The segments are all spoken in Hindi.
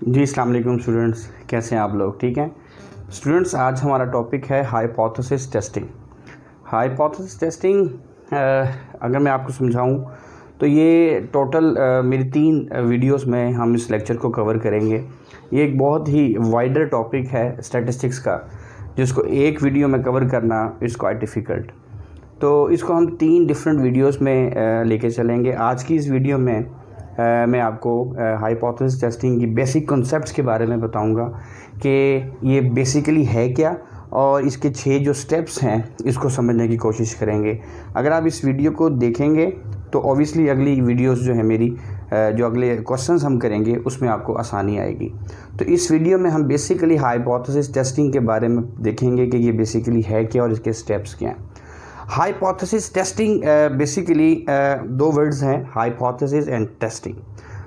जी अस्सलाम वालेकुम स्टूडेंट्स, कैसे हैं आप लोग? ठीक हैं स्टूडेंट्स। आज हमारा टॉपिक है हाइपोथेसिस टेस्टिंग। हाइपोथेसिस टेस्टिंग अगर मैं आपको समझाऊं तो ये टोटल मेरी 3 वीडियोस में हम इस लेक्चर को कवर करेंगे। ये एक बहुत ही वाइडर टॉपिक है स्टैटिस्टिक्स का, जिसको एक वीडियो में कवर करना इज़ क्वाइट डिफ़िकल्ट। तो इसको हम 3 डिफरेंट वीडियोस में लेके चलेंगे। आज की इस वीडियो में मैं आपको हाइपोथेसिस टेस्टिंग की बेसिक कॉन्सेप्ट्स के बारे में बताऊंगा कि ये बेसिकली है क्या, और इसके 6 जो स्टेप्स हैं इसको समझने की कोशिश करेंगे। अगर आप इस वीडियो को देखेंगे तो ऑब्वियसली अगली वीडियोस जो है मेरी जो अगले क्वेश्चंस हम करेंगे उसमें आपको आसानी आएगी। तो इस वीडियो में हम बेसिकली हाइपोथेसिस टेस्टिंग के बारे में देखेंगे कि ये बेसिकली है क्या और इसके स्टेप्स क्या हैं। हाइपोथेसिस टेस्टिंग बेसिकली 2 वर्ड्स हैं, हाइपोथेसिस एंड टेस्टिंग।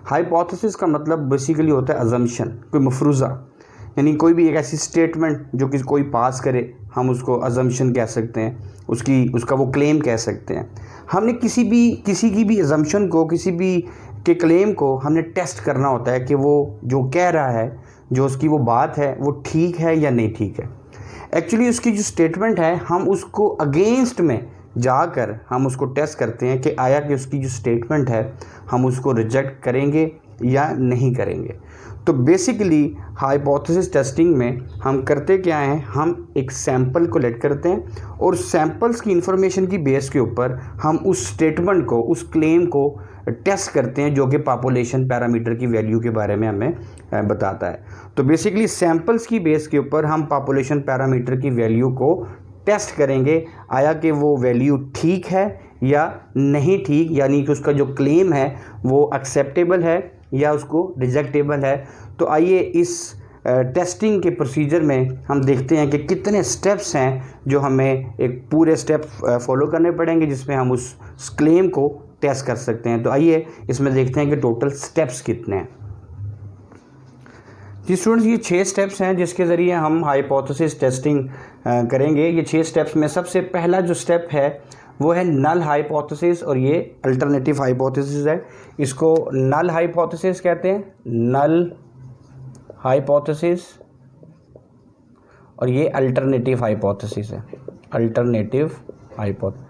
हाइपोथेसिस का मतलब बेसिकली होता है अजम्पशन, कोई मफरूज़ा, यानी कोई भी एक ऐसी स्टेटमेंट जो कि कोई पास करे हम उसको अजम्पशन कह सकते हैं, उसका वो क्लेम कह सकते हैं। हमने किसी की भी अजम्पशन को, किसी भी के क्लेम को हमने टेस्ट करना होता है कि वो जो कह रहा है, जो उसकी वो बात है, वो ठीक है या नहीं ठीक है। एक्चुअली उसकी जो स्टेटमेंट है हम उसको अगेंस्ट में जाकर हम उसको टेस्ट करते हैं कि आया कि उसकी जो स्टेटमेंट है हम उसको रिजेक्ट करेंगे या नहीं करेंगे। तो बेसिकली हाइपोथेसिस टेस्टिंग में हम करते क्या हैं, हम एक सैंपल को लेट करते हैं और सैंपल्स की इंफॉर्मेशन की बेस के ऊपर हम उस स्टेटमेंट को, उस क्लेम को टेस्ट करते हैं जो कि पॉपुलेशन पैरामीटर की वैल्यू के बारे में हमें बताता है। तो बेसिकली सैंपल्स की बेस के ऊपर हम पॉपुलेशन पैरामीटर की वैल्यू को टेस्ट करेंगे, आया कि वो वैल्यू ठीक है या नहीं ठीक, यानी कि उसका जो क्लेम है वो एक्सेप्टेबल है या उसको रिजेक्टेबल है। तो आइए इस टेस्टिंग के प्रोसीजर में हम देखते हैं कि कितने स्टेप्स हैं जो हमें एक पूरे स्टेप फॉलो करने पड़ेंगे जिसमें हम उस क्लेम को टेस्ट कर सकते हैं। तो आइए इसमें देखते हैं कि टोटल स्टेप्स कितने हैं। जी स्टूडेंट्स, ये 6 स्टेप्स हैं जिसके ज़रिए हम हाइपोथेसिस टेस्टिंग करेंगे। ये 6 स्टेप्स में सबसे पहला जो स्टेप है वो है नल हाइपोथेसिस, और ये अल्टरनेटिव हाइपोथेसिस है। इसको नल हाइपोथेसिस कहते हैं, नल हाइपोथेसिस, और ये अल्टरनेटिव हाइपोथेसिस है, अल्टरनेटिव हाइपोथेसिस।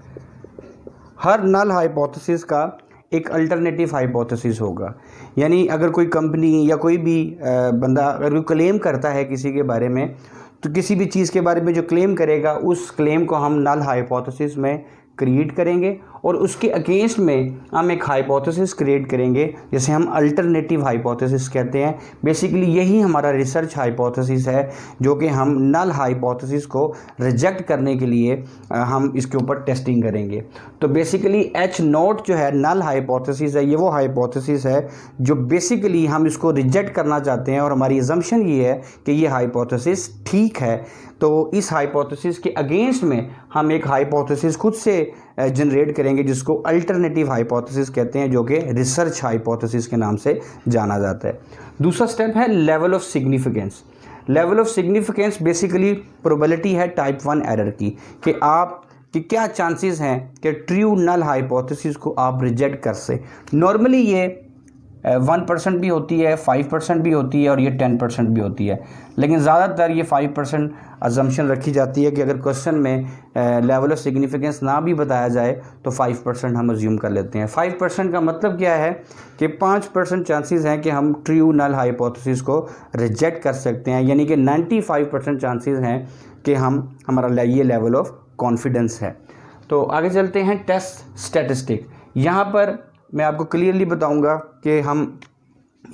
हर नल हाइपोथेसिस का एक अल्टरनेटिव हाइपोथेसिस होगा, यानी अगर कोई कंपनी या कोई भी बंदा अगर कोई क्लेम करता है किसी के बारे में, तो किसी भी चीज़ के बारे में जो क्लेम करेगा उस क्लेम को हम नल हाइपोथेसिस में क्रिएट करेंगे और उसके अगेंस्ट में हम एक हाइपोथेसिस क्रिएट करेंगे जिसे हम अल्टरनेटिव हाइपोथेसिस कहते हैं। बेसिकली यही हमारा रिसर्च हाइपोथेसिस है जो कि हम नल हाइपोथेसिस को रिजेक्ट करने के लिए हम इसके ऊपर टेस्टिंग करेंगे। तो बेसिकली H0 जो है नल हाइपोथेसिस है, ये वो हाइपोथेसिस है जो बेसिकली हम इसको रिजेक्ट करना चाहते हैं और हमारी अजम्पशन ये है कि ये हाइपोथेसिस ठीक है। तो इस हाइपोथेसिस के अगेंस्ट में हम एक हाइपोथेसिस खुद से जनरेट करेंगे जिसको अल्टरनेटिव हाइपोथेसिस कहते हैं, जो कि रिसर्च हाइपोथेसिस के नाम से जाना जाता है। दूसरा स्टेप है level of significance. Level of significance basically probability है टाइप 1 एरर की, कि क्या चांसेस हैं कि ट्रू नल हाइपोथेसिस को आप रिजेक्ट कर से। नॉर्मली ये 1% भी होती है, 5% भी होती है और ये 10% भी होती है, लेकिन ज़्यादातर ये 5% अजम्पशन रखी जाती है कि अगर क्वेश्चन में लेवल ऑफ सिग्निफिकेंस ना भी बताया जाए तो 5% हम अज्यूम कर लेते हैं। 5% का मतलब क्या है कि 5% चांसेस हैं कि हम ट्रू नल हाइपोथेसिस को रिजेक्ट कर सकते हैं, यानी कि 95% चांसेस हैं कि हमारा ये लेवल ऑफ कॉन्फिडेंस है। तो आगे चलते हैं टेस्ट स्टैटिस्टिक। यहाँ पर मैं आपको क्लियरली बताऊंगा कि हम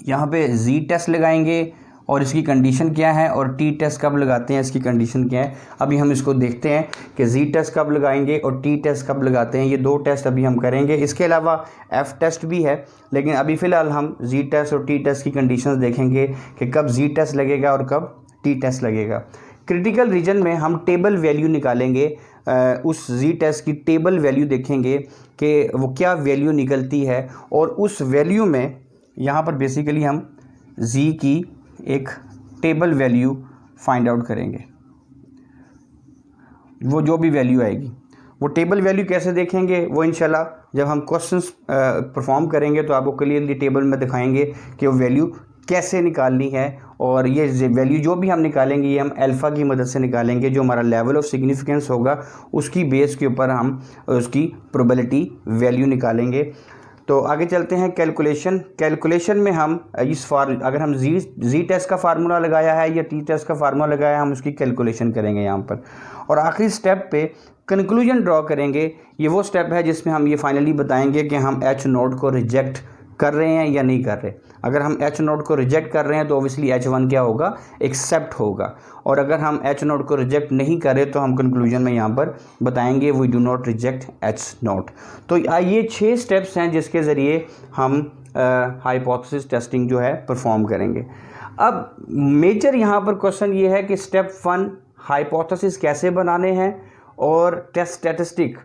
यहाँ पे जी टेस्ट लगाएंगे और इसकी कंडीशन क्या है, और टी टेस्ट कब लगाते हैं इसकी कंडीशन क्या है। अभी हम इसको देखते हैं कि जी टेस्ट कब लगाएंगे और टी टेस्ट कब लगाते हैं। ये 2 टेस्ट अभी हम करेंगे। इसके अलावा एफ टेस्ट भी है, लेकिन अभी फ़िलहाल हम जी टेस्ट और टी टेस्ट की कंडीशंस देखेंगे कि कब जी टेस्ट लगेगा और कब टी टेस्ट लगेगा। क्रिटिकल रीजन में हम टेबल वैल्यू निकालेंगे, उस जी टेस्ट की टेबल वैल्यू देखेंगे कि वो क्या वैल्यू निकलती है, और उस वैल्यू में यहाँ पर बेसिकली हम जी की एक टेबल वैल्यू फाइंड आउट करेंगे। वो जो भी वैल्यू आएगी, वो टेबल वैल्यू कैसे देखेंगे वो इंशाल्लाह जब हम क्वेश्चंस परफॉर्म करेंगे तो आपको क्लियरली टेबल में दिखाएंगे कि वो वैल्यू कैसे निकालनी है, और ये वैल्यू जो भी हम निकालेंगे ये हम अल्फ़ा की मदद से निकालेंगे। जो हमारा लेवल ऑफ सिग्निफिकेंस होगा उसकी बेस के ऊपर हम उसकी प्रोबेबिलिटी वैल्यू निकालेंगे। तो आगे चलते हैं कैलकुलेशन में हम अगर हम जी टेस्ट का फार्मूला लगाया है या टी टेस्ट का फार्मूला लगाया है, हम उसकी कैलकुलेशन करेंगे यहाँ पर। और आखिरी स्टेप पे कंक्लूजन ड्रॉ करेंगे। ये वो स्टेप है जिसमें हम ये फाइनली बताएंगे कि हम एच नोट को रिजेक्ट कर रहे हैं या नहीं कर रहे। अगर हम एच नोट को रिजेक्ट कर रहे हैं तो ऑब्वियसली एच वन क्या होगा, एक्सेप्ट होगा। और अगर हम एच नोट को रिजेक्ट नहीं करें तो हम कंक्लूजन में यहाँ पर बताएंगे we do not reject H naught. तो ये 6 स्टेप्स हैं जिसके ज़रिए हम हाइपोथेसिस टेस्टिंग जो है परफॉर्म करेंगे। अब मेजर यहाँ पर क्वेश्चन ये है कि स्टेप 1 हाइपोथेसिस कैसे बनाने हैं और टेस्ट स्टैटिस्टिक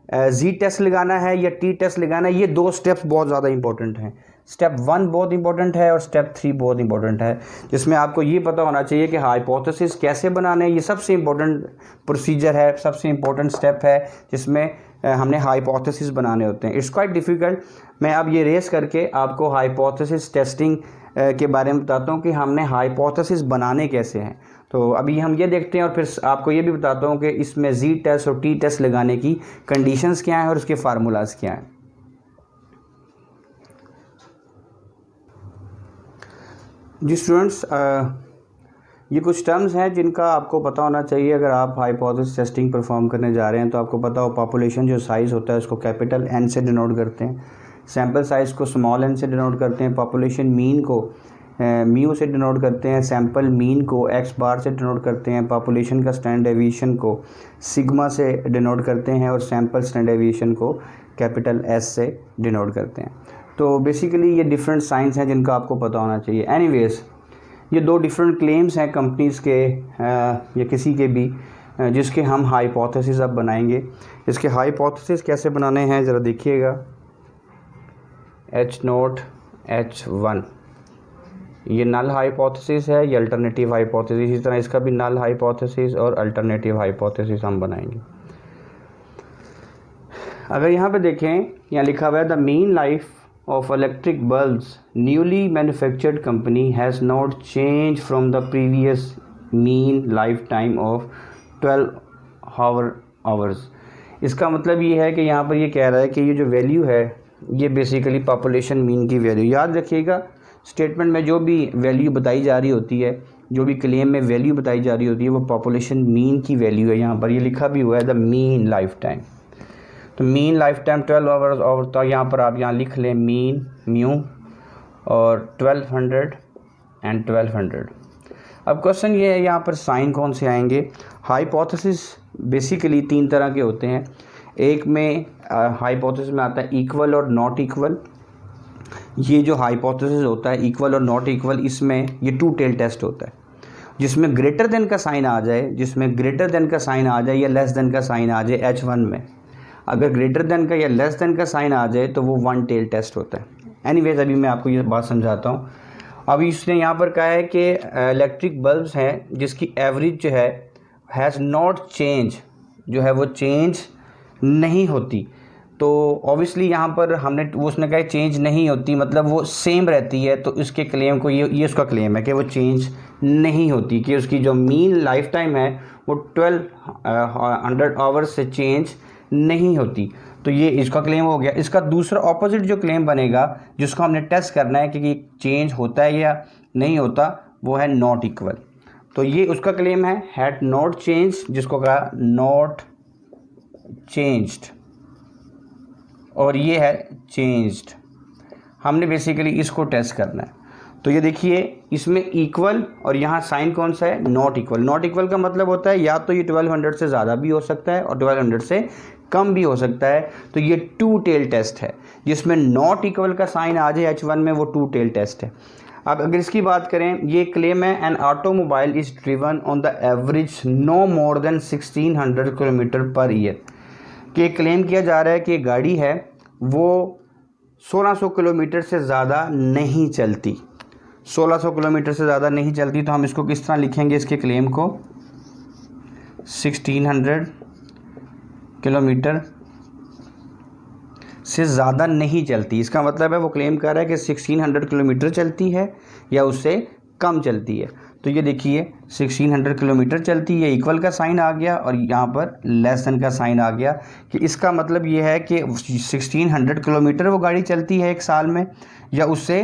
जी टेस्ट लगाना है या टी टेस्ट लगाना है। ये 2 स्टेप्स बहुत ज़्यादा इंपॉर्टेंट हैं। स्टेप 1 बहुत इंपॉर्टेंट है और स्टेप 3 बहुत इंपॉर्टेंट है, जिसमें आपको ये पता होना चाहिए कि हाइपोथेसिस कैसे बनाने हैं। ये सबसे इंपॉर्टेंट प्रोसीजर है, सबसे इंपॉर्टेंट स्टेप है जिसमें हमने हाइपोथेसिस बनाने होते हैं। It's quite difficult. मैं अब ये रेस करके आपको हाइपोथेसिस टेस्टिंग के बारे में बताता हूँ कि हमने हाइपोथेसिस बनाने कैसे हैं। तो अभी हम ये देखते हैं और फिर आपको ये भी बताता हूँ कि इसमें जी टेस्ट और टी टेस्ट लगाने की कंडीशंस क्या हैं और उसके फार्मूलाज क्या हैं। जी स्टूडेंट्स, ये कुछ टर्म्स हैं जिनका आपको पता होना चाहिए अगर आप हाइपोथेसिस टेस्टिंग परफॉर्म करने जा रहे हैं। तो आपको पता हो पॉपुलेशन जो साइज़ होता है उसको कैपिटल एन से डिनोट करते हैं, सैम्पल साइज़ को स्मॉल एन से डिनोट करते हैं, पॉपुलेशन मीन को म्यू से डिनोट करते हैं, सैम्पल मीन को एक्स बार से डिनोट करते हैं, पॉपुलेशन का स्टैंडर्ड डेविएशन को सिग्मा से डिनोट करते हैं और सैम्पल स्टैंडर्ड डेविएशन को कैपिटल एस से डिनोट करते हैं। तो बेसिकली ये डिफरेंट साइंस हैं जिनका आपको पता होना चाहिए। एनीवेज, ये 2 डिफरेंट क्लेम्स हैं कंपनीज़ के या किसी के भी जिसके हम हाइपोथेसिस अब बनाएंगे। इसके हाइपोथेसिस कैसे बनाने हैं ज़रा देखिएगा। एच नोट H1 ये नल हाइपोथेसिस है, ये अल्टरनेटिव हाइपोथेसिस। इसी तरह इसका भी नल हाइपोथेसिस और अल्टरनेटिव हाइपोथेसिस हम बनाएंगे। अगर यहाँ पे देखें, यहाँ लिखा हुआ है the mean life of electric bulbs newly manufactured company has not changed from the previous mean lifetime of 12 hours। इसका मतलब ये है कि यहाँ पर ये कह रहा है कि ये जो वैल्यू है ये बेसिकली पॉपुलेशन मीन की वैल्यू। याद रखिएगा, स्टेटमेंट में जो भी वैल्यू बताई जा रही होती है, जो भी क्लेम में वैल्यू बताई जा रही होती है, वो पॉपुलेशन मीन की वैल्यू है। यहाँ पर ये लिखा भी हुआ है द मीन लाइफ टाइम। तो मीन लाइफ टाइम 12 आवर्स, और तो यहाँ पर आप यहाँ लिख लें मीन म्यू और 1200 एंड 1200। अब क्वेश्चन ये है यहाँ पर साइन कौन से आएंगे। हाइपोथेसिस बेसिकली 3 तरह के होते हैं। एक में हाइपोथेसिस में आता है इक्वल और नॉट इक्वल। ये जो हाइपोथेसिस होता है इक्वल और नॉट इक्वल, इसमें ये 2 टेल टेस्ट होता है, जिसमें ग्रेटर देन का साइन आ जाए, या लेस देन का साइन आ जाए H1 में। अगर ग्रेटर देन का या लेस देन का साइन आ जाए तो वो 1 टेल टेस्ट होता है। एनीवेज, अभी मैं आपको ये बात समझाता हूँ। अभी इसने यहाँ पर कहा है कि इलेक्ट्रिक बल्ब्स हैं जिसकी एवरेज जो है हैज़ नॉट चेंज, जो है वो चेंज नहीं होती। तो ऑब्वियसली यहाँ पर उसने कहा चेंज नहीं होती, मतलब वो सेम रहती है। तो इसके क्लेम को ये उसका क्लेम है कि वो चेंज नहीं होती, कि उसकी जो मीन लाइफ टाइम है वो 1200 आवर्स से चेंज नहीं होती। तो ये इसका क्लेम हो गया। इसका दूसरा ऑपोजिट जो क्लेम बनेगा, जिसको हमने टेस्ट करना है कि चेंज होता है या नहीं होता, वो है नॉट इक्वल। तो ये उसका क्लेम है हैड नॉट चेंज, जिसको कहा नॉट चेंज्ड, और ये है चेंज्ड। हमने बेसिकली इसको टेस्ट करना है। तो ये देखिए, इसमें इक्वल और यहाँ साइन कौन सा है, नॉट इक्वल। नॉट इक्वल का मतलब होता है या तो ये 1200 से ज़्यादा भी हो सकता है और 1200 से कम भी हो सकता है। तो ये 2 टेल टेस्ट है, जिसमें नॉट इक्वल का साइन आ जाए H1 में, वो 2 टेल टेस्ट है। अब अगर इसकी बात करें, ये क्लेम है an automobile is driven on the average no more than 1600 kilometre per year. कि क्लेम किया जा रहा है कि गाड़ी है वो 1600 किलोमीटर से ज़्यादा नहीं चलती, 1600 किलोमीटर से ज़्यादा नहीं चलती। तो हम इसको किस तरह लिखेंगे, इसके क्लेम को 1600 किलोमीटर से ज़्यादा नहीं चलती। इसका मतलब है वो क्लेम कर रहा है कि 1600 किलोमीटर चलती है या उससे कम चलती है। तो ये देखिए 1600 किलोमीटर चलती है, इक्वल का साइन आ गया और यहाँ पर लेस देन का साइन आ गया, कि इसका मतलब ये है कि 1600 किलोमीटर वो गाड़ी चलती है एक साल में या उससे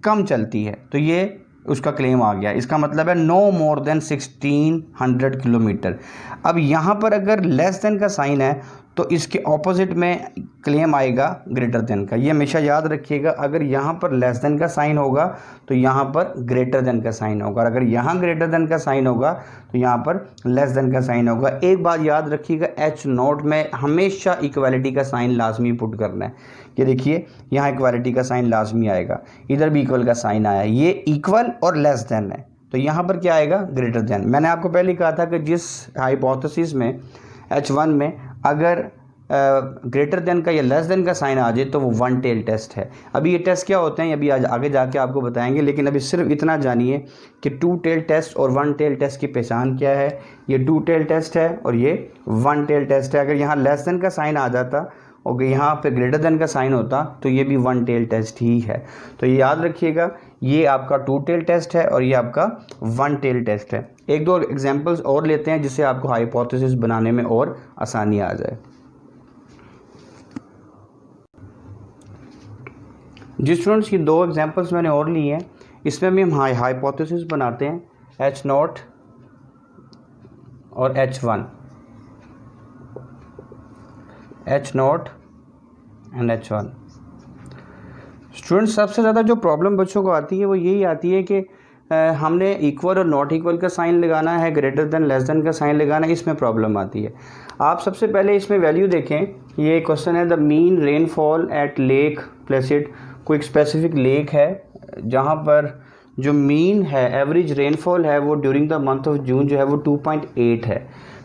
कम चलती है। तो ये उसका क्लेम आ गया। इसका मतलब है नो मोर देन 1600 किलोमीटर। अब यहाँ पर अगर लेस देन का साइन है तो इसके ऑपोजिट में क्लेम आएगा ग्रेटर देन का। ये हमेशा याद रखिएगा, अगर यहाँ पर लेस देन का साइन होगा तो यहाँ पर ग्रेटर देन का साइन होगा, और अगर यहाँ ग्रेटर देन का साइन होगा तो यहाँ पर लेस देन का साइन होगा। एक बात याद रखिएगा, एच नोट में हमेशा इक्वालिटी का साइन लाजमी पुट करना है। ये देखिए यहाँ इक्वालिटी का साइन लाजमी आएगा, इधर भी इक्वल का साइन आया, ये इक्वल और लेस देन है, तो यहाँ पर क्या आएगा ग्रेटर देन। मैंने आपको पहले कहा था कि जिस हाइपोथेसिस में H1 में अगर ग्रेटर देन का या लेस देन का साइन आ जाए तो वो वन टेल टेस्ट है। अभी ये टेस्ट क्या होते हैं अभी आगे जाके आपको बताएंगे, लेकिन अभी सिर्फ इतना जानिए कि टू टेल टेस्ट और वन टेल टेस्ट की पहचान क्या है। ये टू टेल टेस्ट है और ये वन टेल टेस्ट है। अगर यहाँ लेस देन का साइन आ जाता और यहाँ पे ग्रेटर देन का साइन होता तो ये भी वन टेल टेस्ट ही है। तो ये याद रखिएगा, ये आपका टू टेल टेस्ट है और ये आपका वन टेल टेस्ट है। एक दो एग्जांपल्स और लेते हैं जिससे आपको हाइपोथेसिस बनाने में और आसानी आ जाए। जिस स्टूडेंट्स की दो एग्जांपल्स मैंने और ली हैं, इसमें भी हम हाइपोथेसिस बनाते हैं H नॉट और H1, H not and H1। Students सबसे ज़्यादा जो प्रॉब्लम बच्चों को आती है वो यही आती है कि हमने इक्वल और नॉट इक्वल का साइन लगाना है, ग्रेटर देन लेस देन का साइन लगाना है, इसमें प्रॉब्लम आती है। आप सबसे पहले इसमें वैल्यू देखें। ये क्वेश्चन है the mean rainfall at Lake Placid. कोई एक स्पेसिफिक लेक है जहाँ पर जो मीन है एवरेज रेनफॉल है वो ड्यूरिंग द मंथ ऑफ जून जो है वो 2.8 है।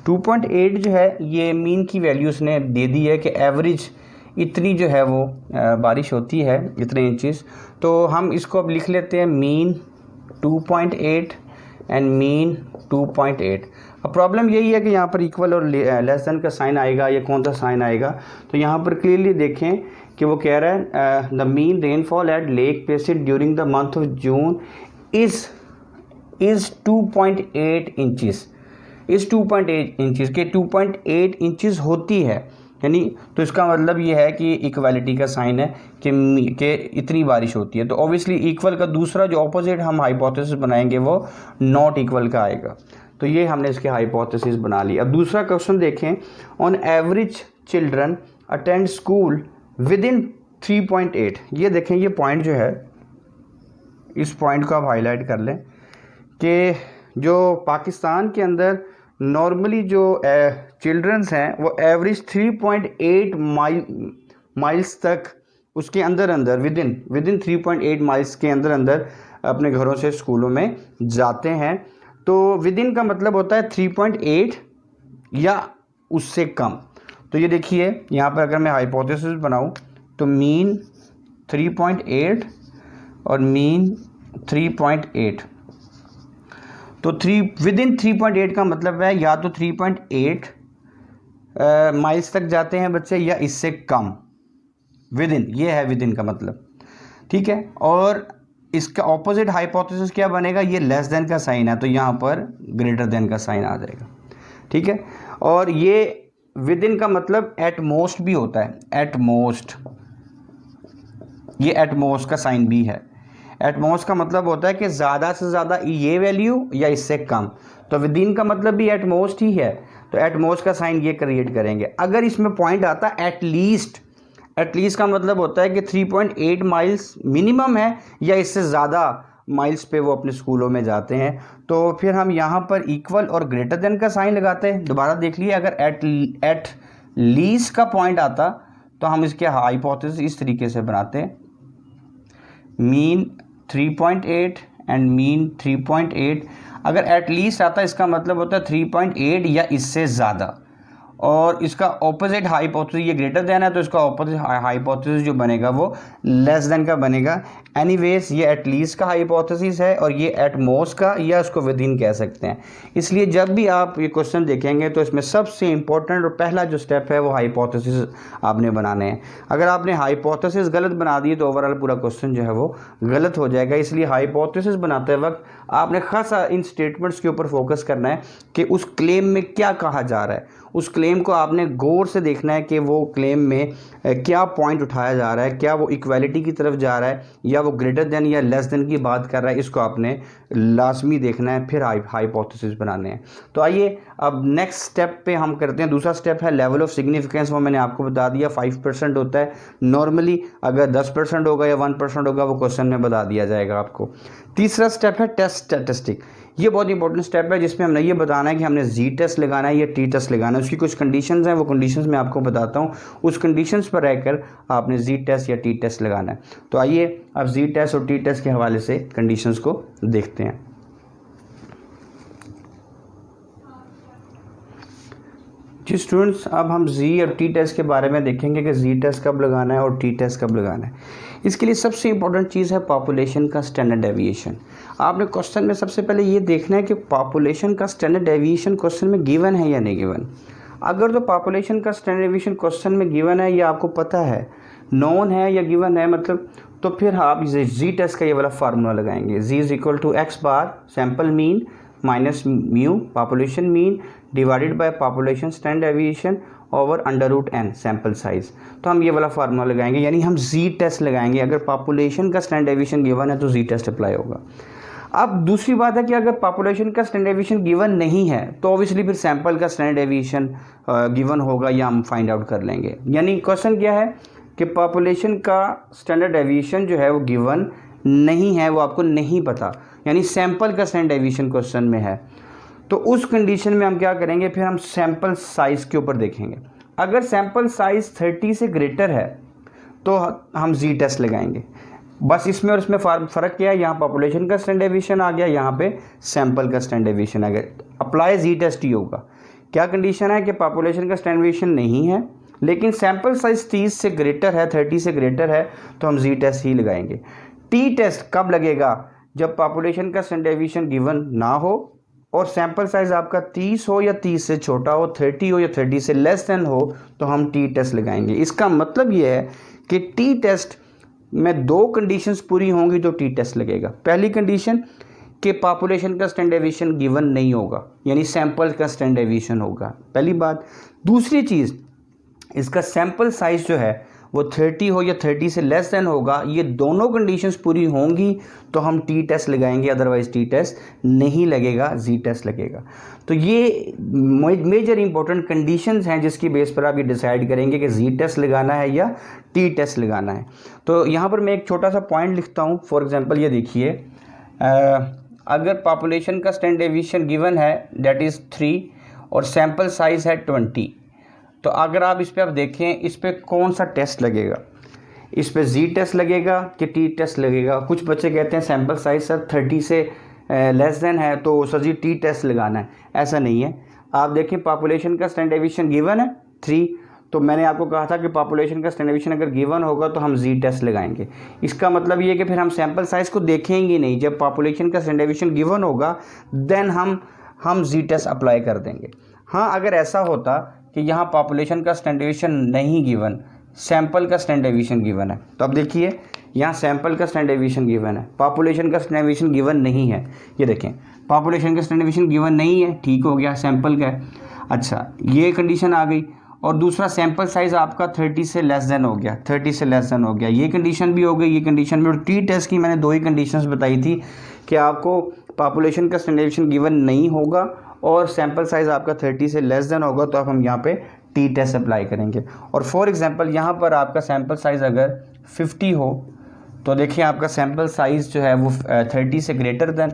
2.8 जो है ये मीन की वैल्यू उसने दे दी है कि एवरेज इतनी जो है वो बारिश होती है, इतने इंचेस। तो हम इसको अब लिख लेते हैं मीन 2.8 एंड मीन 2.8। अब प्रॉब्लम यही है कि यहाँ पर इक्वल और लेस देन का साइन आएगा, या कौन सा साइन आएगा। तो यहाँ पर क्लियरली देखें कि वो कह रहा है the mean rainfall at Lake Placid during the month of June is 2.8 inches, इस 2.8 इंचेस के 2.8 इंचेस होती है, यानी तो इसका मतलब ये है कि इक्वालिटी का साइन है कि इतनी बारिश होती है। तो ऑब्वियसली इक्वल का दूसरा जो ऑपोजिट हम हाइपोथेसिस बनाएंगे वो नॉट इक्वल का आएगा। तो ये हमने इसके हाइपोथेसिस बना ली। अब दूसरा क्वेश्चन देखें, on average children attend school with in 3.8। ये देखें, ये पॉइंट जो है, इस पॉइंट को आप हाईलाइट कर लें कि जो पाकिस्तान के अंदर नॉर्मली जो चिल्ड्रंस हैं वो एवरेज 3.8 माइल्स तक उसके अंदर विद इन 3.8 माइल्स के अंदर अपने घरों से स्कूलों में जाते हैं। तो विद इन का मतलब होता है 3.8 या उससे कम। तो ये देखिए यहाँ पर अगर मैं हाइपोथेसिस बनाऊँ तो मीन 3.8 और मीन 3.8, तो विद इन 3.8 का मतलब है या तो 3.8 माइल्स तक जाते हैं बच्चे या इससे कम। विद इन, ये है विद इन का मतलब, ठीक है। और इसका ऑपोजिट हाइपोथेसिस क्या बनेगा, ये लेस देन का साइन है तो यहाँ पर ग्रेटर देन का साइन आ जाएगा, ठीक है। और ये विद इन का मतलब एट मोस्ट भी होता है, एट मोस्ट, ये एट मोस्ट का साइन भी है। एट मोस्ट का मतलब होता है कि ज़्यादा से ज़्यादा ये वैल्यू या इससे कम। तो विद इन का मतलब भी एट मोस्ट ही है, तो एट मोस्ट का साइन ये क्रिएट करेंगे। अगर इसमें पॉइंट आता एट लीस्ट का मतलब होता है कि 3.8 माइल्स मिनिमम है या इससे ज़्यादा माइल्स पे वो अपने स्कूलों में जाते हैं, तो फिर हम यहाँ पर इक्वल और ग्रेटर देन का साइन लगाते हैं। दोबारा देख लिए, अगर एट लीस्ट का पॉइंट आता तो हम इसके हाइपोथेसिस इस तरीके से बनाते हैं, मीन 3.8 एंड मीन 3.8। अगर एट लीस्ट आता इसका मतलब होता है 3.8 या इससे ज़्यादा, और इसका ऑपोजिट हाइपोथेसिस ये ग्रेटर देन है, तो इसका ऑपोजिट हाइपोथेसिस जो बनेगा वो लेस देन का बनेगा। एनीवेज ये एटलीस्ट का हाइपोथेसिस है और ये एट मोस्ट का या उसको विद इन कह सकते हैं। इसलिए जब भी आप ये क्वेश्चन देखेंगे तो इसमें सबसे इंपॉर्टेंट और पहला जो स्टेप है वो हाइपोथेसिस आपने बनाने हैं। अगर आपने हाइपोथेसिस गलत बना दी तो ओवरऑल पूरा क्वेश्चन जो है वो गलत हो जाएगा। इसलिए हाइपोथेसिस बनाते वक्त आपने खासा इन स्टेटमेंट्स के ऊपर फोकस करना है कि उस क्लेम में क्या कहा जा रहा है, उस क्लेम को आपने गौर से देखना है कि वो क्लेम में क्या पॉइंट उठाया जा रहा है, क्या वो इक्वालिटी की तरफ जा रहा है या वो ग्रेटर देन या लेस देन की बात कर रहा है, इसको आपने लाजमी देखना है, फिर हाइपोथेसिस बनाने हैं। तो आइए अब नेक्स्ट स्टेप पे हम करते हैं। दूसरा स्टेप है लेवल ऑफ सिग्निफिकेंस, वो मैंने आपको बता दिया 5% होता है नॉर्मली, अगर 10% होगा या 1% होगा वो क्वेश्चन में बता दिया जाएगा आपको। तीसरा स्टेप है टेस्ट स्टैटिस्टिक, ये बहुत इंपॉर्टेंट स्टेप है जिसमें हमने ये बताना है कि हमने जी टेस्ट लगाना है या टी टेस्ट लगाना है। उसकी कुछ कंडीशंस हैं, वो कंडीशंस मैं आपको बताता हूँ, उस कंडीशंस पर रहकर आपने जी टेस्ट या टी टेस्ट लगाना है। तो आइए अब जी टेस्ट और टी टेस्ट के हवाले से कंडीशंस को देखते हैं। जी स्टूडेंट्स, अब हम जी और टी टेस्ट के बारे में देखेंगे कि जी टेस्ट कब लगाना है और टी टेस्ट कब लगाना है। इसके लिए सबसे इंपॉर्टेंट चीज़ है पॉपुलेशन का स्टैंडर्ड डेविएशन। आपने क्वेश्चन में सबसे पहले ये देखना है कि पॉपुलेशन का स्टैंडर्ड डेविएशन क्वेश्चन में गिवन है या नहीं गिवन। अगर तो पॉपुलेशन का स्टैंडर्ड डेविएशन क्वेश्चन में गिवन है, या आपको पता है, नोन है या गिवन है मतलब, तो फिर आप जी टेस्ट का ये वाला फार्मूला लगाएंगे। Z is equal to x bar sample mean minus mu population mean divided by population standard deviation over √n sample size. तो हम ये वाला फार्मूला लगाएंगे, यानी हम जी टेस्ट लगाएंगे। अगर पॉपुलेशन का स्टैंडर्ड डेविएशन गिवन है तो जी टेस्ट अप्लाई होगा। अब दूसरी बात है कि अगर पॉपुलेशन का स्टैंडर्ड डेविएशन गिवन नहीं है तो ऑब्वियसली फिर सैंपल का स्टैंडर्ड डेविएशन गिवन होगा या हम फाइंड आउट कर लेंगे। यानी क्वेश्चन क्या है कि पॉपुलेशन का स्टैंडर्ड डेविएशन जो है वो गिवन नहीं है, वो आपको नहीं पता, यानी सैंपल का स्टैंडर्ड डेविएशन क्वेश्चन में है। तो उस कंडीशन में हम क्या करेंगे, फिर हम सैंपल साइज़ के ऊपर देखेंगे। अगर सैंपल साइज़ 30 से ग्रेटर है तो हम जी टेस्ट लगाएंगे। बस इसमें और इसमें फ़र्क क्या है, यहाँ पॉपुलेशन का स्टैंडर्ड डेविएशन आ गया, यहाँ पे सैंपल का स्टैंडर्ड डेविएशन आ गया। अप्लाई जी टेस्ट ही होगा। क्या कंडीशन है कि पॉपुलेशन का स्टैंडर्ड डेविएशन नहीं है लेकिन सैंपल साइज़ 30 से ग्रेटर है, 30 से ग्रेटर है, तो हम जी टेस्ट ही लगाएंगे। टी टेस्ट कब लगेगा, जब पॉपुलेशन का स्टैंडर्ड डेविएशन गिवन ना हो और सैंपल साइज आपका 30 हो या 30 से छोटा हो, 30 हो या 30 से लेस देन हो, तो हम टी टेस्ट लगाएंगे। इसका मतलब ये है कि टी टेस्ट में दो कंडीशंस पूरी होंगी तो टी टेस्ट लगेगा। पहली कंडीशन कि पॉपुलेशन का स्टैंडर्ड डेविएशन गिवन नहीं होगा, यानी सैंपल का स्टैंडर्ड डेविएशन होगा, पहली बात। दूसरी चीज़, इसका सैंपल साइज जो है वो 30 हो या 30 से लेस देन होगा। ये दोनों कंडीशंस पूरी होंगी तो हम टी टेस्ट लगाएंगे, अदरवाइज टी टेस्ट नहीं लगेगा, जी टेस्ट लगेगा। तो ये मेजर इंपॉर्टेंट कंडीशंस हैं जिसकी बेस पर आप ये डिसाइड करेंगे कि जी टेस्ट लगाना है या टी टेस्ट लगाना है। तो यहाँ पर मैं एक छोटा सा पॉइंट लिखता हूँ। फॉर एग्जाम्पल ये देखिए, अगर पॉपुलेशन का स्टैंडर्ड डेविएशन गिवन है दैट इज़ 3 और सैंपल साइज है 20, तो अगर आप इस पर आप देखें, इस पर कौन सा टेस्ट लगेगा, इस पर जी टेस्ट लगेगा कि टी टेस्ट लगेगा। कुछ बच्चे कहते हैं सैंपल साइज सर 30 से लेस देन है तो सर जी टी टेस्ट लगाना है। ऐसा नहीं है। आप देखें पॉपुलेशन का स्टैंडर्ड डेविएशन गिवन है 3, तो मैंने आपको कहा था कि पॉपुलेशन का स्टैंडर्ड डेविएशन अगर गिवन होगा तो हम जी टेस्ट लगाएंगे। इसका मतलब ये है कि फिर हम सैंपल साइज को देखेंगे नहीं, जब पॉपुलेशन का स्टैंडर्ड डेविएशन गिवन होगा देन हम जी टेस्ट अप्लाई कर देंगे। हाँ, अगर ऐसा होता कि यहाँ पॉपुलेशन का स्टैंडर्ड डेविएशन नहीं गिवन, सैंपल का स्टैंडर्ड डेविएशन गिवन है, तो अब देखिए यहाँ सैंपल का स्टैंडर्ड डेविएशन गिवन है, पॉपुलेशन का स्टैंडर्ड डेविएशन गिवन नहीं है। ये देखें पॉपुलेशन का स्टैंडर्ड डेविएशन गिवन नहीं है, ठीक हो गया, सैंपल का है। अच्छा, ये कंडीशन आ गई। और दूसरा सैंपल साइज़ आपका 30 से लेस देन हो गया, 30 से लेस देन हो गया, ये कंडीशन भी हो गई, ये कंडीशन भी। और टी टेस्ट की मैंने दो ही कंडीशंस बताई थी कि आपको पॉपुलेशन का स्टैंडर्ड डेविएशन गिवन नहीं होगा और सैंपल साइज़ आपका 30 से लेस देन होगा, तो अब हम यहाँ पे टी टेस्ट अप्लाई करेंगे। और फॉर एग्जांपल यहाँ पर आपका सैंपल साइज़ अगर 50 हो तो देखिए आपका सैंपल साइज़ जो है वो 30 से ग्रेटर देन,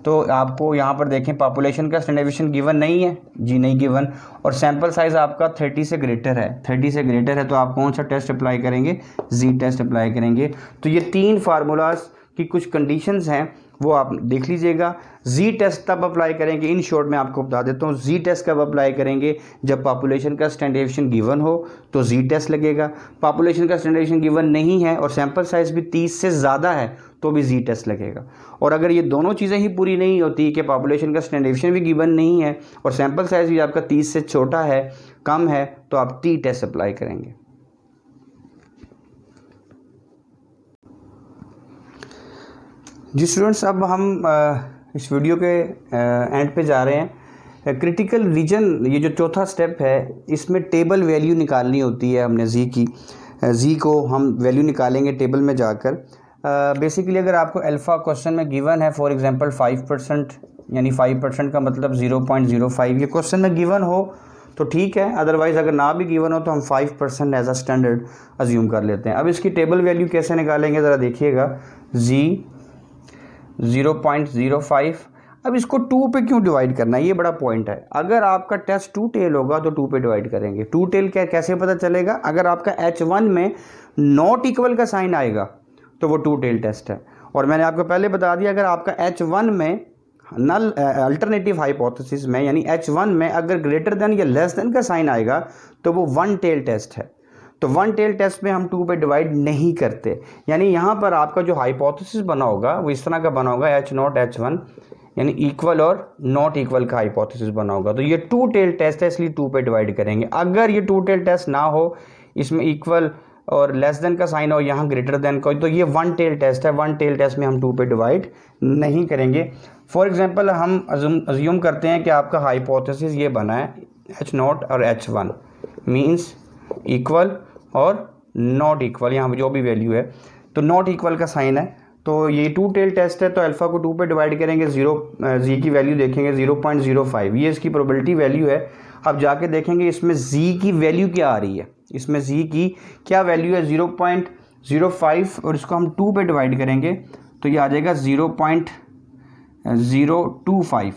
तो आपको यहाँ पर देखें पॉपुलेशन का स्टैंडर्ड डेविएशन गिवन नहीं है, जी नहीं गिवन, और सैंपल साइज़ आपका 30 से ग्रेटर है, 30 से ग्रेटर है, तो आप कौन सा टेस्ट अप्लाई करेंगे, जी टेस्ट अप्लाई करेंगे। तो ये तीन फार्मूलाज की कुछ कंडीशंस हैं वो आप देख लीजिएगा। जी टेस्ट तब अप्लाई करेंगे, इन शॉर्ट मैं आपको बता देता हूँ जी टेस्ट कब अप्लाई करेंगे, जब पॉपुलेशन का स्टैंडर्ड डेविएशन गिवन हो तो जी टेस्ट लगेगा। पॉपुलेशन का स्टैंडर्ड डेविएशन गिवन नहीं है और सैंपल साइज भी 30 से ज़्यादा है तो भी जी टेस्ट लगेगा। और अगर ये दोनों चीज़ें ही पूरी नहीं होती कि पॉपुलेशन का स्टैंडर्ड डेविएशन भी गिवन नहीं है और सैंपल साइज भी आपका 30 से छोटा है, कम है, तो आप टी टेस्ट अप्लाई करेंगे। जी स्टूडेंट्स, अब हम इस वीडियो के एंड पे जा रहे हैं। क्रिटिकल रीजन, ये जो चौथा स्टेप है, इसमें टेबल वैल्यू निकालनी होती है हमने जी की। जी को हम वैल्यू निकालेंगे टेबल में जाकर। बेसिकली अगर आपको अल्फ़ा क्वेश्चन में गिवन है, फॉर एग्जांपल 5%, यानी 5% का मतलब 0.05, ये क्वेश्चन में गिवन हो तो ठीक है, अदरवाइज़ अगर ना भी गिवन हो तो हम 5% एज अ स्टैंडर्ड अज्यूम कर लेते हैं। अब इसकी टेबल वैल्यू कैसे निकालेंगे ज़रा देखिएगा। जी 0.05, अब इसको 2 पे क्यों डिवाइड करना है, ये बड़ा पॉइंट है। अगर आपका टेस्ट 2 टेल होगा तो 2 पे डिवाइड करेंगे। 2 टेल क्या कैसे पता चलेगा, अगर आपका H1 में नॉट इक्वल का साइन आएगा तो वो 2 टेल टेस्ट है। और मैंने आपको पहले बता दिया अगर आपका H1 में नल अल्टरनेटिव हाइपोथेसिस में यानी H1 में अगर ग्रेटर देन या लेस देन का साइन आएगा तो वो 1 टेल टेस्ट है। तो 1 टेल टेस्ट में हम 2 पे डिवाइड नहीं करते, यानी यहाँ पर आपका जो हाइपोथेसिस बना होगा वो इस तरह का बना होगा, H0 H1 यानी इक्वल और नॉट इक्वल का हाइपोथेसिस बना होगा। तो ये 2 टेल टेस्ट है, इसलिए 2 पे डिवाइड करेंगे। अगर ये 2 टेल टेस्ट ना हो, इसमें इक्वल और लेस देन का साइन हो, यहाँ ग्रेटर देन का, तो ये 1 टेल टेस्ट है। 1 टेल टेस्ट में हम 2 पे डिवाइड नहीं करेंगे। फॉर एग्जांपल हम अज्यूम करते हैं कि आपका हाइपोथेसिस ये बना है H0 और H1 मींस इक्वल और नॉट इक्वल, यहाँ जो भी वैल्यू है तो नॉट इक्वल का साइन है। तो ये 2 टेल टेस्ट है, तो अल्फ़ा को 2 पे डिवाइड करेंगे, जी की वैल्यू देखेंगे 0.05, ये इसकी प्रोबेबिलिटी वैल्यू है। अब जाके देखेंगे इसमें जी की वैल्यू क्या आ रही है, इसमें जी की क्या वैल्यू है 0.05 और इसको हम 2 पे डिवाइड करेंगे तो ये आ जाएगा 0.025।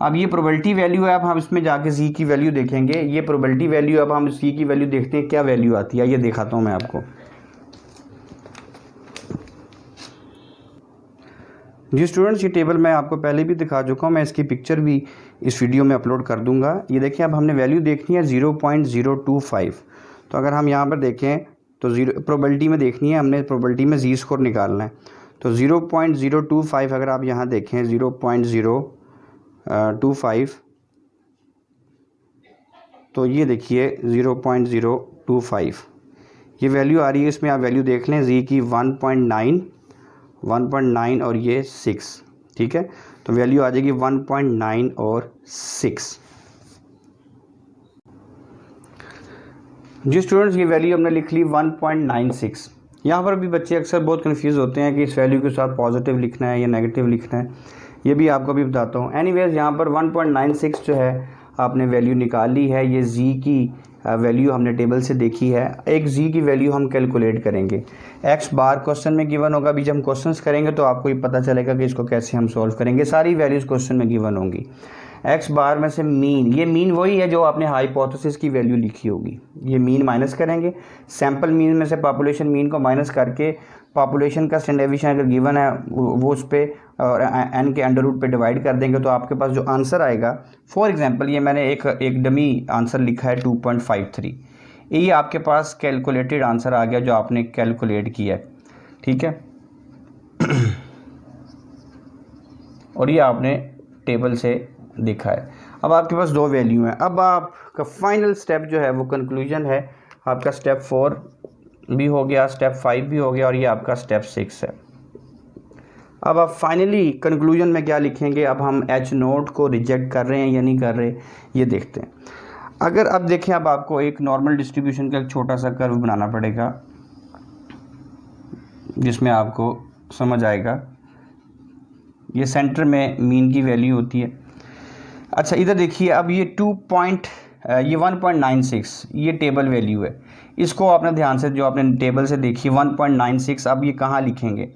अब ये प्रोबेबिलिटी वैल्यू है। अब हम इसमें जाके जी की वैल्यू देखेंगे, ये प्रोबेबिलिटी वैल्यू, अब हम जी की वैल्यू देखते हैं क्या वैल्यू आती है, ये दिखाता हूँ मैं आपको। जी स्टूडेंट्स, ये टेबल मैं आपको पहले भी दिखा चुका हूँ, मैं इसकी पिक्चर भी इस वीडियो में अपलोड कर दूंगा। ये देखिए, अब हमने वैल्यू देखनी है 0.025। तो अगर हम यहाँ पर देखें तो प्रोबेबिलिटी में देखनी है, हमने प्रोबेबिलिटी में जी स्कोर निकालना है। तो 0.025 अगर आप यहाँ देखें 0.025, तो ये देखिए 0.025 ये वैल्यू आ रही है। इसमें आप वैल्यू देख लें जी की 1.9 और ये 6, ठीक है। तो वैल्यू आ जाएगी 1.9 और 6। जी स्टूडेंट्स, ये वैल्यू हमने लिख ली 1.96। यहाँ पर भी बच्चे अक्सर बहुत कंफ्यूज होते हैं कि इस वैल्यू के साथ पॉजिटिव लिखना है या नेगेटिव लिखना है, ये भी आपको भी बताता हूँ। एनीवेज, यहाँ पर 1.96 जो है आपने वैल्यू निकाल ली है। ये जी की वैल्यू हमने टेबल से देखी है। एक जी की वैल्यू हम कैलकुलेट करेंगे। एक्स बार क्वेश्चन में गिवन होगा, अभी जब हम क्वेश्चंस करेंगे तो आपको ये पता चलेगा कि इसको कैसे हम सॉल्व करेंगे। सारी वैल्यूज़ क्वेश्चन में गिवन होंगी। एक्स बार में से मीन, ये मीन वही है जो आपने हाइपोथेसिस की वैल्यू लिखी होगी। ये मीन माइनस करेंगे, सैम्पल मीन में से पॉपुलेशन मीन को माइनस करके पॉपुलेशन का स्टैंडर्ड डेविएशन अगर गिवन है वो उस पर और एन के अंडर रूट पे डिवाइड कर देंगे तो आपके पास जो आंसर आएगा, फॉर एग्जांपल ये मैंने एक डमी आंसर लिखा है 2.53, ये आपके पास कैलकुलेटेड आंसर आ गया जो आपने कैलकुलेट किया है, ठीक है। और ये आपने टेबल से देखा है। अब आपके पास 2 वैल्यू हैं। अब आपका फाइनल स्टेप जो है वो कंक्लूजन है। आपका स्टेप 4 भी हो गया, स्टेप 5 भी हो गया और ये आपका स्टेप 6 है। अब आप फाइनली कंक्लूजन में क्या लिखेंगे, अब हम H0 को रिजेक्ट कर रहे हैं या नहीं कर रहे, ये देखते हैं। अगर अब देखें, अब आपको एक नॉर्मल डिस्ट्रीब्यूशन का एक छोटा सा कर्व बनाना पड़ेगा जिसमें आपको समझ आएगा। ये सेंटर में मीन की वैल्यू होती है। अच्छा, इधर देखिए, अब ये 1.96 ये टेबल वैल्यू है। इसको आपने ध्यान से, जो आपने टेबल से देखी 1.96, अब ये कहाँ लिखेंगे,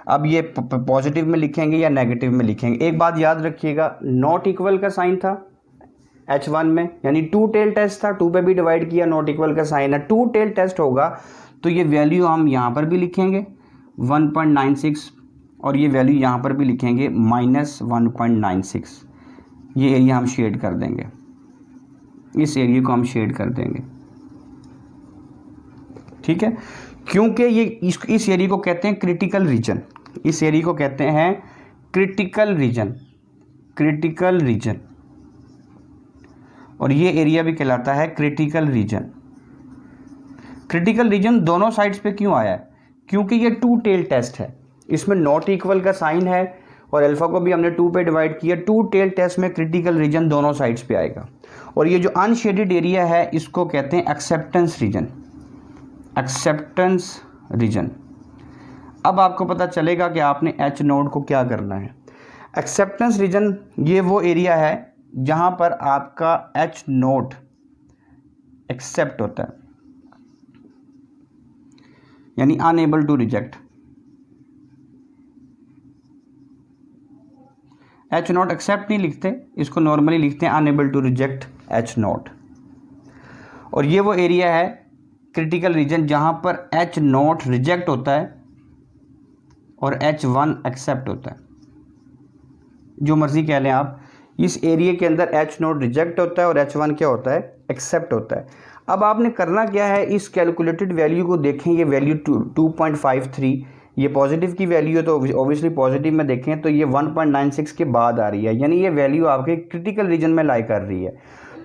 अब ये पॉजिटिव में लिखेंगे या नेगेटिव में लिखेंगे। एक बात याद रखिएगा, नॉट इक्वल का साइन था H1 में, यानी 2 टेल टेस्ट था, 2 पे भी डिवाइड किया, नॉट इक्वल का साइन है, 2 टेल टेस्ट होगा तो ये वैल्यू हम यहाँ पर भी लिखेंगे 1.96 और ये वैल्यू यहाँ पर भी लिखेंगे -1.96। ये एरिया हम शेड कर देंगे, इस एरिया को हम शेड कर देंगे, ठीक है। क्योंकि ये इस एरिया को कहते हैं क्रिटिकल रीजन, इस एरिया को कहते हैं क्रिटिकल रीजन, क्रिटिकल रीजन, और ये एरिया भी कहलाता है क्रिटिकल रीजन। क्रिटिकल रीजन दोनों साइड्स पे क्यों आया है? क्योंकि ये टू टेल टेस्ट है, इसमें नॉट इक्वल का साइन है और अल्फा को भी हमने 2 पे डिवाइड किया। टू टेल टेस्ट में क्रिटिकल रीजन दोनों साइड्स पे आएगा। और ये जो अनशेडेड एरिया है इसको कहते हैं एक्सेप्टेंस रीजन, एक्सेप्टेंस रीजन। अब आपको पता चलेगा कि आपने एच नोड को क्या करना है। एक्सेप्टेंस रीजन ये वो एरिया है जहां पर आपका एच नोड एक्सेप्ट होता है, यानी unable to reject. H naught accept नहीं लिखते, इसको नॉर्मली लिखते हैं unable to reject H naught. और ये वो एरिया है क्रिटिकल रीजन जहां पर एच नॉट रिजेक्ट होता है और H1 एक्सेप्ट होता है, जो मर्जी कह लें आप। इस एरिया के अंदर H नॉट रिजेक्ट होता है और H1 क्या होता है? एक्सेप्ट होता है। अब आपने करना क्या है, इस कैलकुलेटेड वैल्यू को देखें, ये वैल्यू 2.53, ये पॉजिटिव की वैल्यू है तो ऑब्वियसली पॉजिटिव में देखें तो ये 1.96 के बाद आ रही है, यानी ये वैल्यू आपके क्रिटिकल रीजन में लाई कर रही है।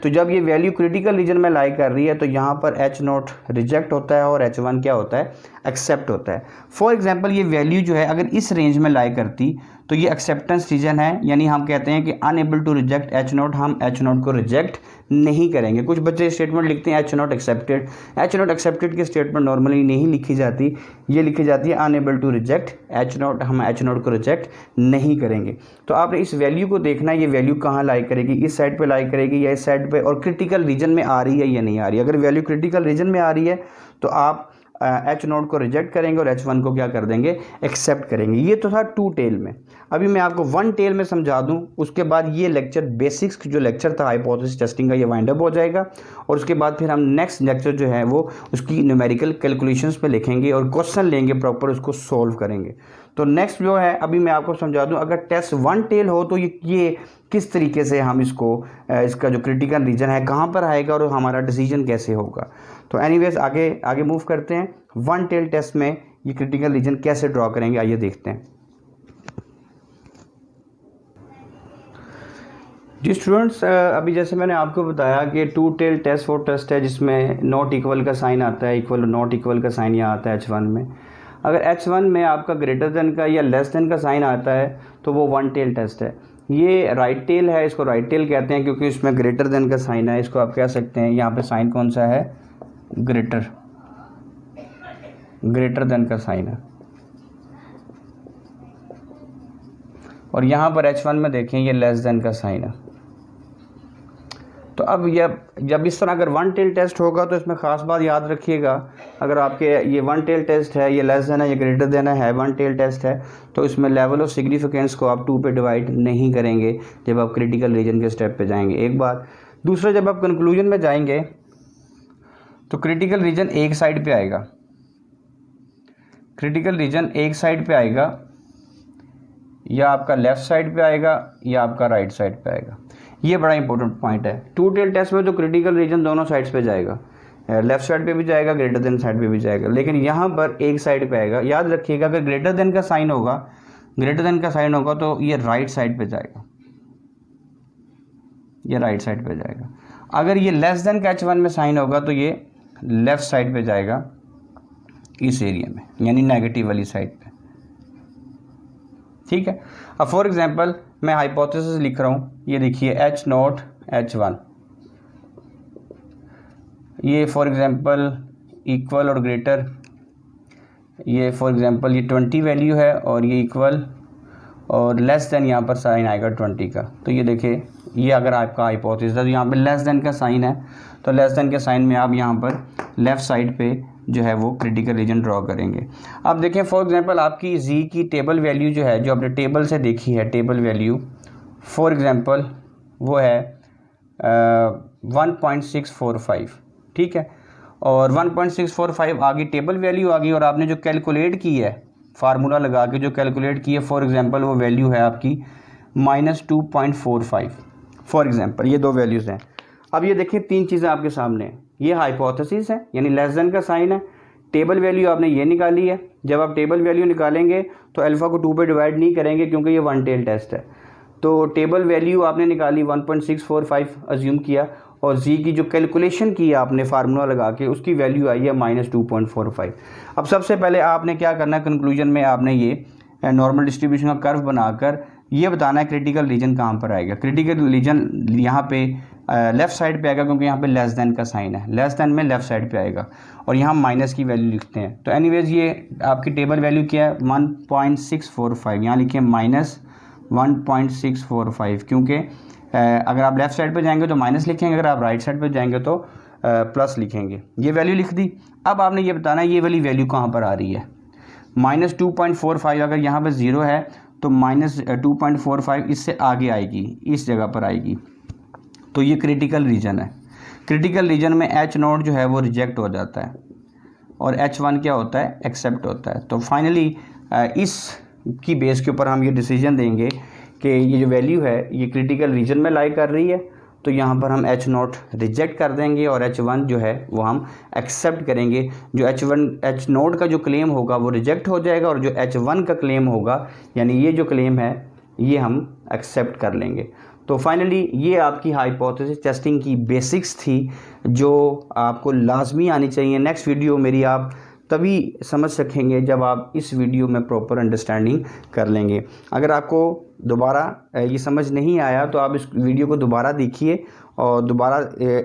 तो जब ये वैल्यू क्रिटिकल रीजन में लाई कर रही है तो यहाँ पर H नॉट रिजेक्ट होता है और H1 क्या होता है? एक्सेप्ट होता है। फॉर एग्जांपल ये वैल्यू जो है अगर इस रेंज में लाई करती तो ये एक्सेप्टेंस रीजन है, यानी हम कहते हैं कि unable to reject H naught, हम H नॉट को रिजेक्ट नहीं करेंगे। कुछ बच्चे स्टेटमेंट लिखते हैं H naught accepted. H naught accepted की स्टेटमेंट नॉर्मली नहीं लिखी जाती, ये लिखी जाती है unable to reject H naught, हम H नॉट को रिजेक्ट नहीं करेंगे। तो आपने इस वैल्यू को देखना है, ये वैल्यू कहाँ लाई करेगी, इस साइड पे लाई करेगी या इस साइड पे, और क्रिटिकल रीजन में आ रही है या नहीं आ रही है। अगर वैल्यू क्रिटिकल रीजन में आ रही है तो आप H नोड को रिजेक्ट करेंगे और H1 को क्या कर देंगे? एक्सेप्ट करेंगे। ये तो था 2 टेल में। अभी मैं आपको 1 टेल में समझा दूं, उसके बाद ये लेक्चर बेसिक्स जो लेक्चर था हाइपोथेसिस टेस्टिंग का, ये वाइंड अप हो जाएगा और उसके बाद फिर हम नेक्स्ट लेक्चर जो है वो उसकी न्यूमेरिकल कैलकुलेशंस पे लिखेंगे और क्वेश्चन लेंगे, प्रॉपर उसको सॉल्व करेंगे। तो नेक्स्ट जो है अभी मैं आपको समझा दूं, अगर टेस्ट 1 टेल हो तो ये किस तरीके से हम इसको इसका जो क्रिटिकल रीजन है कहाँ पर आएगा और हमारा डिसीजन कैसे होगा। तो एनीवेज आगे मूव करते हैं। 1 टेल टेस्ट में ये क्रिटिकल रीजन कैसे ड्रॉ करेंगे, आइए देखते हैं। जी स्टूडेंट्स, अभी जैसे मैंने आपको बताया कि 2 टेल टेस्ट वो टेस्ट है जिसमें नॉट इक्वल का साइन आता है, इक्वल और नॉट इक्वल का साइन यहाँ आता है H1 में। अगर H1 में आपका ग्रेटर देन का या लेस देन का साइन आता है तो वो 1 टेल टेस्ट है। ये राइट टेल है, इसको राइट टेल कहते हैं क्योंकि इसमें ग्रेटर देन का साइन है। इसको आप कह सकते हैं, यहाँ पे साइन कौन सा है? ग्रेटर देन का साइन है। और यहाँ पर H1 में देखें ये लेस देन का साइन है। तो अब जब इस तरह अगर 1 टेल टेस्ट होगा तो इसमें ख़ास बात याद रखिएगा, अगर आपके ये 1 टेल टेस्ट है, ये लेस देन है, ये ग्रेटर देन है, 1 टेल टेस्ट है, तो इसमें लेवल ऑफ सिग्निफिकेंस को आप 2 पे डिवाइड नहीं करेंगे जब आप क्रिटिकल रीजन के स्टेप पे जाएंगे। एक बात। दूसरा, जब आप कंक्लूजन में जाएंगे तो क्रिटिकल रीजन एक साइड पे आएगा, क्रिटिकल रीजन एक साइड पे आएगा, या आपका लेफ़्ट साइड पे आएगा या आपका राइट साइड पे आएगा। ये बड़ा इंपॉर्टेंट पॉइंट है। 2 टेल टेस्ट में तो क्रिटिकल रीजन दोनों साइड्स पे जाएगा, लेफ्ट साइड पे भी जाएगा, ग्रेटर देन साइड पे भी जाएगा, लेकिन यहाँ पर एक साइड पे आएगा। याद रखिएगा अगर ग्रेटर देन का साइन होगा, ग्रेटर देन का साइन होगा तो ये राइट साइड पे जाएगा, ये राइट साइड पे जाएगा। अगर ये लेस देन का H1 में साइन होगा तो ये लेफ्ट साइड पे जाएगा, इस एरिया में, यानी नेगेटिव वाली साइड पे। ठीक है। अब फॉर एग्जांपल मैं हाइपोथेसिस लिख रहा हूँ, ये देखिए H नॉट H1, ये फॉर एग्जांपल इक्वल और ग्रेटर, ये फॉर एग्जांपल ये 20 वैल्यू है और ये इक्वल और लेस देन यहाँ पर साइन आएगा 20 का। तो ये देखिए, ये अगर आपका हाइपोथेसिस है तो यहाँ पे लेस देन का साइन है, तो लेस देन के साइन में आप यहाँ पर लेफ़्ट साइड पे जो है वो क्रिटिकल रीजन ड्रॉ करेंगे। अब देखें फॉर एग्जांपल आपकी जी की टेबल वैल्यू जो है, जो आपने टेबल से देखी है, टेबल वैल्यू फॉर एग्जांपल वो है 1.645, ठीक है। और 1.645 आ गई टेबल वैल्यू आ गई, और आपने जो कैलकुलेट की है फार्मूला लगा के जो कैलकुलेट की है, फॉर एग्जांपल वो वैल्यू है आपकी -2.45 फॉर एग्जांपल, ये दो वैल्यूज़ हैं। अब ये देखिए तीन चीज़ें आपके सामने हैं, ये हाइपोथेसिस है यानी लेस देन का साइन है, टेबल वैल्यू आपने ये निकाली है। जब आप टेबल वैल्यू निकालेंगे तो अल्फ़ा को 2 पे डिवाइड नहीं करेंगे क्योंकि ये वन टेल टेस्ट है, तो टेबल वैल्यू आपने निकाली 1.645 अज्यूम किया, और जी की जो कैलकुलेशन की आपने फार्मूला लगा के उसकी वैल्यू आई है -2.45। अब सबसे पहले आपने क्या करना है, कंक्लूजन में आपने ये नॉर्मल डिस्ट्रीब्यूशन का कर्व बनाकर ये बताना है क्रिटिकल रीजन कहाँ पर आएगा। क्रिटिकल रीजन यहाँ पे लेफ़्ट साइड पे आएगा क्योंकि यहाँ पे लेस देन का साइन है, लेस देन में लेफ़्ट साइड पे आएगा, और यहाँ माइनस की वैल्यू लिखते हैं। तो एनीवेज ये आपकी टेबल वैल्यू क्या है 1.645, यहाँ लिखिए -1.645, क्योंकि अगर आप लेफ़्ट साइड पे जाएंगे तो माइनस लिखेंगे, अगर आप राइट साइड पे जाएंगे तो प्लस लिखेंगे। ये वैल्यू लिख दी। अब आपने ये बताना है ये वाली वैल्यू कहाँ पर आ रही है। -2.45 अगर यहाँ पे 0 है तो -2.45 इससे आगे आएगी, इस जगह पर आएगी, तो ये क्रिटिकल रीजन है। क्रिटिकल रीजन में H0 जो है वो रिजेक्ट हो जाता है और H1 क्या होता है, एक्सेप्ट होता है। तो फाइनली इस की बेस के ऊपर हम ये डिसीजन देंगे कि ये जो वैल्यू है ये क्रिटिकल रीजन में लाई कर रही है, तो यहाँ पर हम H0 रिजेक्ट कर देंगे और H1 जो है वो हम एक्सेप्ट करेंगे। जो H0 का जो क्लेम होगा वो रिजेक्ट हो जाएगा, और जो H1 का क्लेम होगा यानी ये जो क्लेम है ये हम एक्सेप्ट कर लेंगे। तो फाइनली ये आपकी हाइपोथेसिस टेस्टिंग की बेसिक्स थी जो आपको लाजमी आनी चाहिए। नेक्स्ट वीडियो मेरी आप तभी समझ सकेंगे जब आप इस वीडियो में प्रॉपर अंडरस्टैंडिंग कर लेंगे। अगर आपको दोबारा ये समझ नहीं आया तो आप इस वीडियो को दोबारा देखिए और दोबारा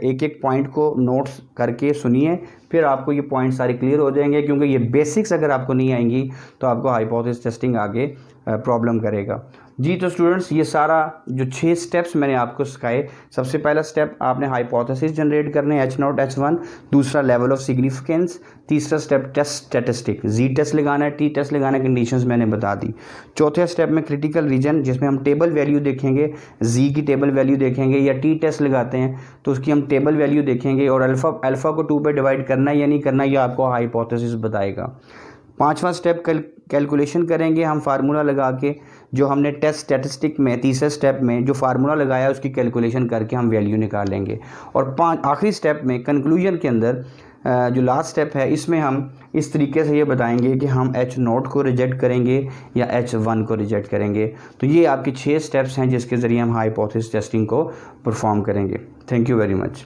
एक एक पॉइंट को नोट्स करके सुनिए, फिर आपको ये पॉइंट सारे क्लियर हो जाएंगे, क्योंकि ये बेसिक्स अगर आपको नहीं आएंगी तो आपको हाइपोथेसिस टेस्टिंग आगे प्रॉब्लम करेगा। जी तो स्टूडेंट्स ये सारा जो 6 स्टेप्स मैंने आपको सिखाए, सबसे पहला स्टेप आपने हाइपोथेसिस जनरेट करने H0 H1, दूसरा लेवल ऑफ सिग्निफिकेंस, तीसरा स्टेप टेस्ट स्टैटिस्टिक, जी टेस्ट लगाना है, टी टेस्ट लगाना है, कंडीशंस मैंने बता दी। चौथे स्टेप में क्रिटिकल रीजन जिसमें हम टेबल वैल्यू देखेंगे, जी की टेबल वैल्यू देखेंगे, या टी टेस्ट लगाते हैं तो उसकी हम टेबल वैल्यू देखेंगे, और अल्फ़ा को 2 पे डिवाइड करना है या नहीं करना ये आपको हाइपोथेसिस बताएगा। पांचवा स्टेप कैलकुलेशन करेंगे हम फार्मूला लगा के, जो हमने टेस्ट स्टैटिस्टिक में तीसरे स्टेप में जो फार्मूला लगाया उसकी कैलकुलेशन करके हम वैल्यू निकालेंगे। और आखिरी स्टेप में कंक्लूजन के अंदर जो लास्ट स्टेप है इसमें हम इस तरीके से ये बताएंगे कि हम H0 को रिजेक्ट करेंगे या H1 को रिजेक्ट करेंगे। तो ये आपके 6 स्टेप्स हैं जिसके ज़रिए हम हाइपोथेसिस टेस्टिंग को परफॉर्म करेंगे। Thank you very much.